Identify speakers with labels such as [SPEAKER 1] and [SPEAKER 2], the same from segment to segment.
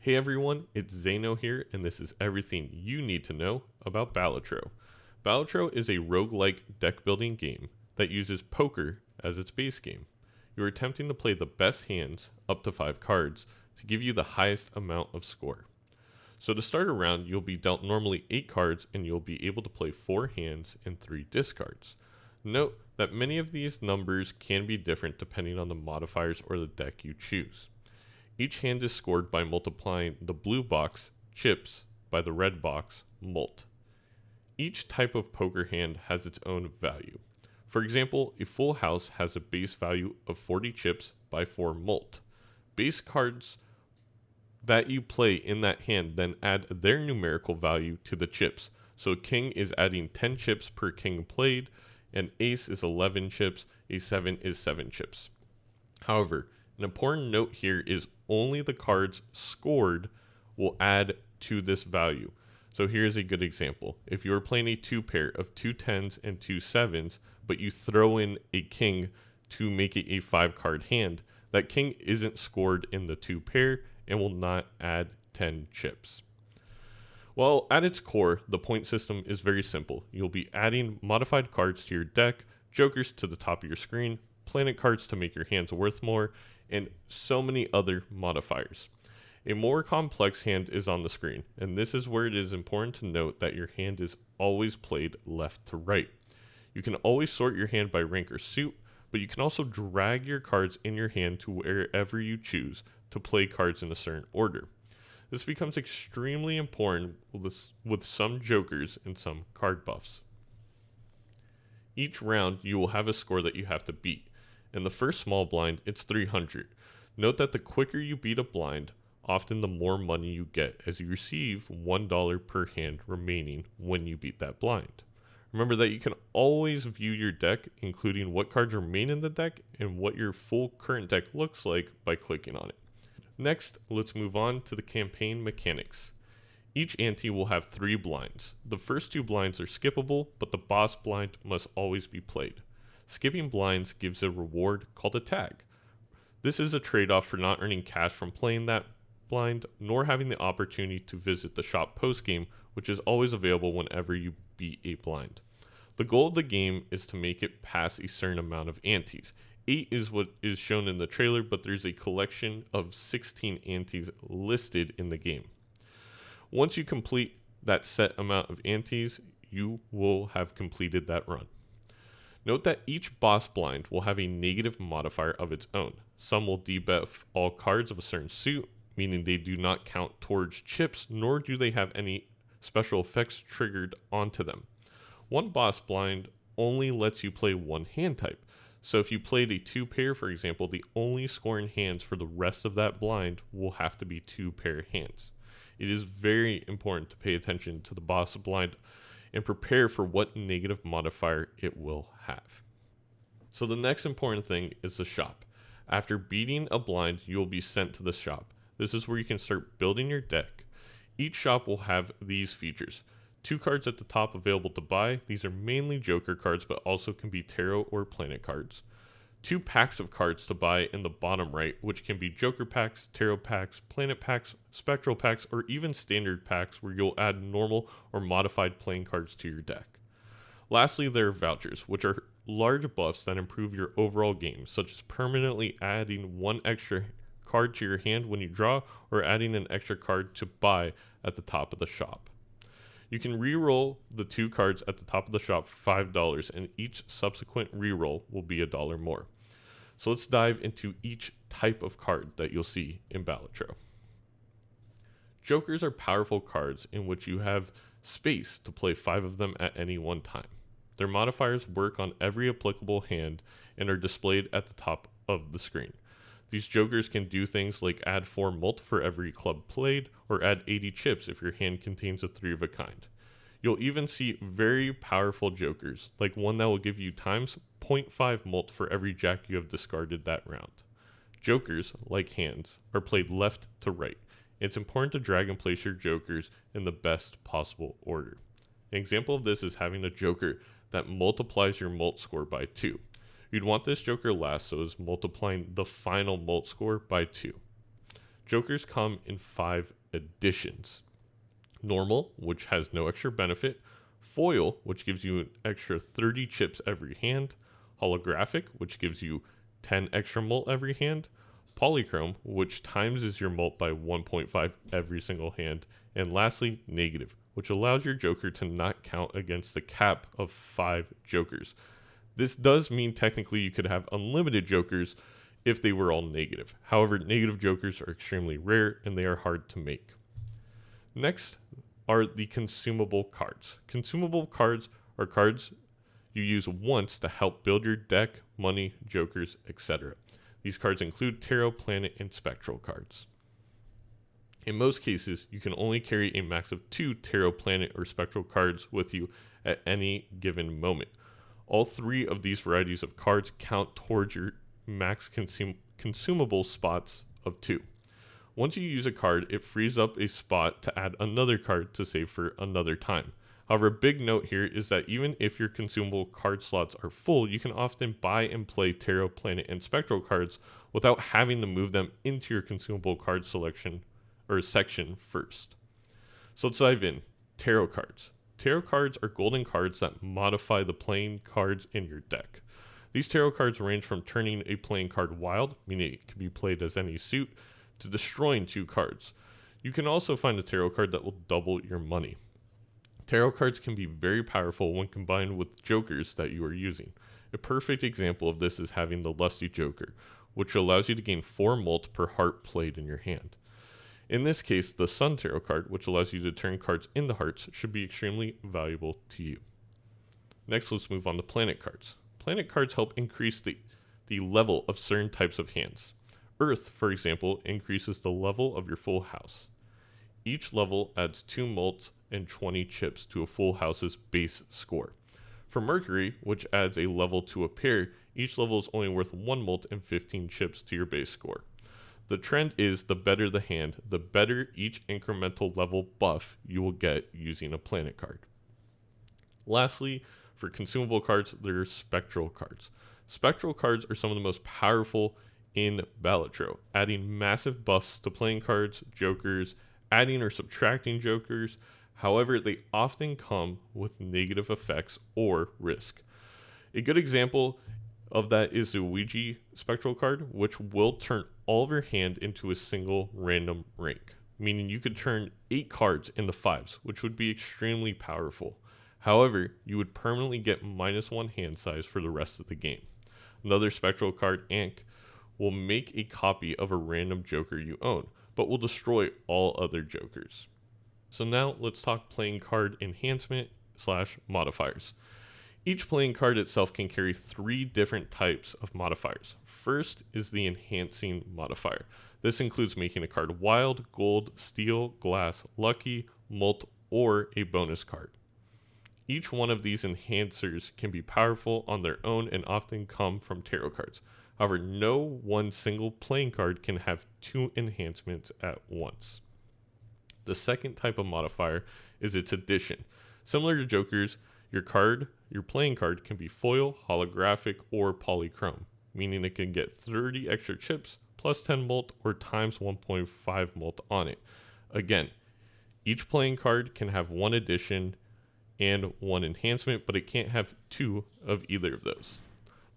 [SPEAKER 1] Hey everyone, it's Zaino here, and this is everything you need to know about Balatro. Balatro is a roguelike deck building game that uses poker as its base game. You are attempting to play the best hands, up to 5 cards, to give you the highest amount of score. So to start a round, you'll be dealt normally 8 cards and you'll be able to play 4 hands and 3 discards. Note that many of these numbers can be different depending on the modifiers or the deck you choose. Each hand is scored by multiplying the blue box, chips, by the red box, mult. Each type of poker hand has its own value. For example, a full house has a base value of 40 chips by 4 mult. Base cards that you play in that hand then add their numerical value to the chips. So a king is adding 10 chips per king played, an ace is 11 chips, a 7 is 7 chips. However, an important note here is only the cards scored will add to this value. So here's a good example. If you are playing a 2 pair of 2 10s and 2 7s, but you throw in a king to make it a 5 card hand, that king isn't scored in the 2 pair and will not add 10 chips. Well, at its core, the point system is very simple. You'll be adding modified cards to your deck, jokers to the top of your screen, planet cards to make your hands worth more, and so many other modifiers. A more complex hand is on the screen, and this is where it is important to note that your hand is always played left to right. You can always sort your hand by rank or suit, but you can also drag your cards in your hand to wherever you choose to play cards in a certain order. This becomes extremely important with some jokers and some card buffs. Each round, you will have a score that you have to beat. In the first small blind, it's 300. Note that the quicker you beat a blind, often the more money you get, as you receive $1 per hand remaining when you beat that blind. Remember that you can always view your deck, including what cards remain in the deck and what your full current deck looks like by clicking on it. Next, let's move on to the campaign mechanics. Each ante will have 3 blinds. The first 2 blinds are skippable, but the boss blind must always be played. Skipping blinds gives a reward called a tag. This is a trade-off for not earning cash from playing that blind, nor having the opportunity to visit the shop post-game, which is always available whenever you beat a blind. The goal of the game is to make it past a certain amount of antes. 8 is what is shown in the trailer, but there's a collection of 16 antes listed in the game. Once you complete that set amount of antes, you will have completed that run. Note that each boss blind will have a negative modifier of its own. Some will debuff all cards of a certain suit, meaning they do not count towards chips, nor do they have any special effects triggered onto them. One boss blind only lets you play one hand type. So if you played a 2 pair, for example, the only scoring hands for the rest of that blind will have to be 2 pair hands. It is very important to pay attention to the boss blind and prepare for what negative modifier it will have. So the next important thing is the shop. After beating a blind, you will be sent to the shop. This is where you can start building your deck. Each shop will have these features. 2 cards at the top available to buy. These are mainly joker cards, but also can be tarot or planet cards. 2 packs of cards to buy in the bottom right, which can be joker packs, tarot packs, planet packs, spectral packs, or even standard packs where you'll add normal or modified playing cards to your deck. Lastly, there are vouchers, which are large buffs that improve your overall game, such as permanently adding 1 extra card to your hand when you draw, or adding an extra card to buy at the top of the shop. You can re-roll the 2 cards at the top of the shop for $5, and each subsequent re-roll will be $1 more. So let's dive into each type of card that you'll see in Balatro. Jokers are powerful cards in which you have space to play 5 of them at any one time. Their modifiers work on every applicable hand and are displayed at the top of the screen. These jokers can do things like add 4 mult for every club played, or add 80 chips if your hand contains a 3 of a kind. You'll even see very powerful jokers, like one that will give you times 0.5 mult for every jack you have discarded that round. Jokers, like hands, are played left to right. It's important to drag and place your jokers in the best possible order. An example of this is having a joker that multiplies your mult score by 2. You'd want this joker last, so it's multiplying the final mult score by 2. Jokers come in 5 editions. Normal, which has no extra benefit. Foil, which gives you an extra 30 chips every hand. Holographic, which gives you 10 extra mult every hand. Polychrome, which times your mult by 1.5 every single hand. And lastly, negative, which allows your joker to not count against the cap of 5 jokers. This does mean technically you could have unlimited jokers if they were all negative. However, negative jokers are extremely rare and they are hard to make. Next are the consumable cards. Consumable cards are cards you use once to help build your deck, money, jokers, etc. These cards include tarot, planet, and spectral cards. In most cases, you can only carry a max of 2 tarot, planet, or spectral cards with you at any given moment. All 3 of these varieties of cards count towards your max consumable spots of 2. Once you use a card, it frees up a spot to add another card to save for another time. However, a big note here is that even if your consumable card slots are full, you can often buy and play tarot, planet, and spectral cards without having to move them into your consumable card selection or section first. So let's dive in. Tarot cards. Tarot cards are golden cards that modify the playing cards in your deck. These tarot cards range from turning a playing card wild, meaning it can be played as any suit, to destroying 2 cards. You can also find a tarot card that will double your money. Tarot cards can be very powerful when combined with jokers that you are using. A perfect example of this is having the Lusty Joker, which allows you to gain 4 mult per heart played in your hand. In this case, the Sun Tarot card, which allows you to turn cards into hearts, should be extremely valuable to you. Next, let's move on to planet cards. Planet cards help increase the level of certain types of hands. Earth, for example, increases the level of your full house. Each level adds 2 mults and 20 chips to a full house's base score. For Mercury, which adds a level to a pair, each level is only worth 1 mult and 15 chips to your base score. The trend is the better the hand, the better each incremental level buff you will get using a planet card. Lastly, for consumable cards, there are spectral cards. Spectral cards are some of the most powerful in Balatro, adding massive buffs to playing cards, jokers, adding or subtracting jokers. However, they often come with negative effects or risk. A good example of that is the Ouija Spectral card, which will turn all of your hand into a single random rank, meaning you could turn 8 cards into 5s, which would be extremely powerful. However, you would permanently get -1 hand size for the rest of the game. Another Spectral card, Ankh, will make a copy of a random joker you own, but will destroy all other jokers. So now let's talk playing card enhancement / modifiers. Each playing card itself can carry 3 different types of modifiers. First is the enhancing modifier. This includes making a card wild, gold, steel, glass, lucky, mult, or a bonus card. Each one of these enhancers can be powerful on their own and often come from tarot cards. However, no one single playing card can have 2 enhancements at once. The second type of modifier is its addition. Similar to jokers, your playing card can be foil, holographic, or polychrome, meaning it can get 30 extra chips plus 10 mult or times 1.5 mult on it. Again, each playing card can have 1 addition and 1 enhancement, but it can't have 2 of either of those.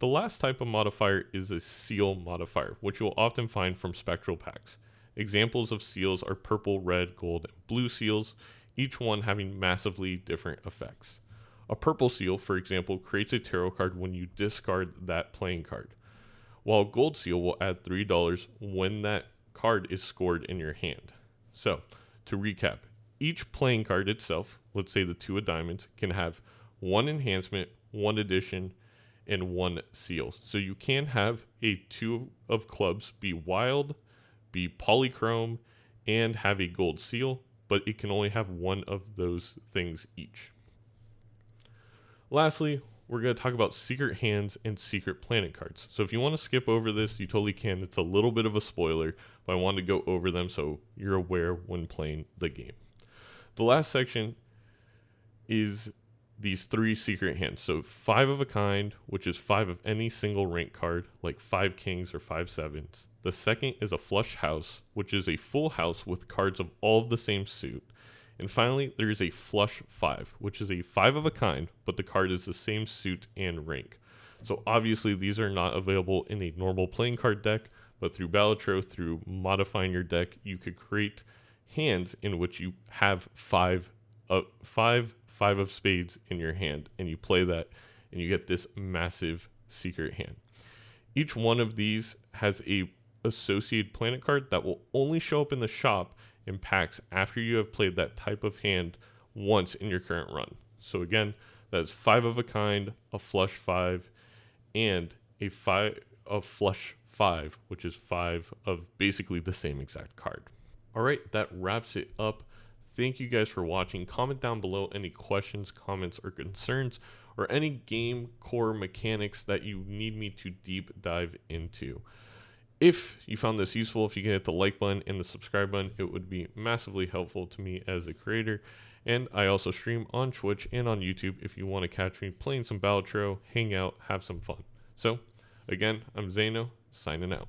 [SPEAKER 1] The last type of modifier is a seal modifier, which you'll often find from spectral packs. Examples of seals are purple, red, gold, and blue seals, each one having massively different effects. A purple seal, for example, creates a tarot card when you discard that playing card, while a gold seal will add $3 when that card is scored in your hand. So, to recap, each playing card itself, let's say the 2 of diamonds, can have 1 enhancement, 1 addition, and 1 seal. So you can have a 2 of clubs be wild, be polychrome, and have a gold seal, but it can only have 1 of those things each. Lastly, we're going to talk about secret hands and secret planet cards. So if you want to skip over this, you totally can. It's a little bit of a spoiler, but I wanted to go over them so you're aware when playing the game. The last section is these 3 secret hands. So 5 of a kind, which is 5 of any single rank card, like 5 kings or 5 sevens. The second is a flush house, which is a full house with cards of all of the same suit. And finally, there is a flush 5, which is a 5 of a kind, but the card is the same suit and rank. So obviously these are not available in a normal playing card deck, but through Balatro, through modifying your deck, you could create hands in which you have five of spades in your hand, and you play that, and you get this massive secret hand. Each one of these has a associated planet card that will only show up in the shop in packs after you have played that type of hand once in your current run. So again, that's 5 of a kind, a flush 5, and a flush 5, which is 5 of basically the same exact card. All right, that wraps it up. Thank you guys for watching. Comment down below any questions, comments, or concerns, or any game core mechanics that you need me to deep dive into. If you found this useful, if you can hit the like button and the subscribe button, it would be massively helpful to me as a creator. And I also stream on Twitch and on YouTube if you want to catch me playing some Balatro, hang out, have some fun. So, again, I'm Zaino, signing out.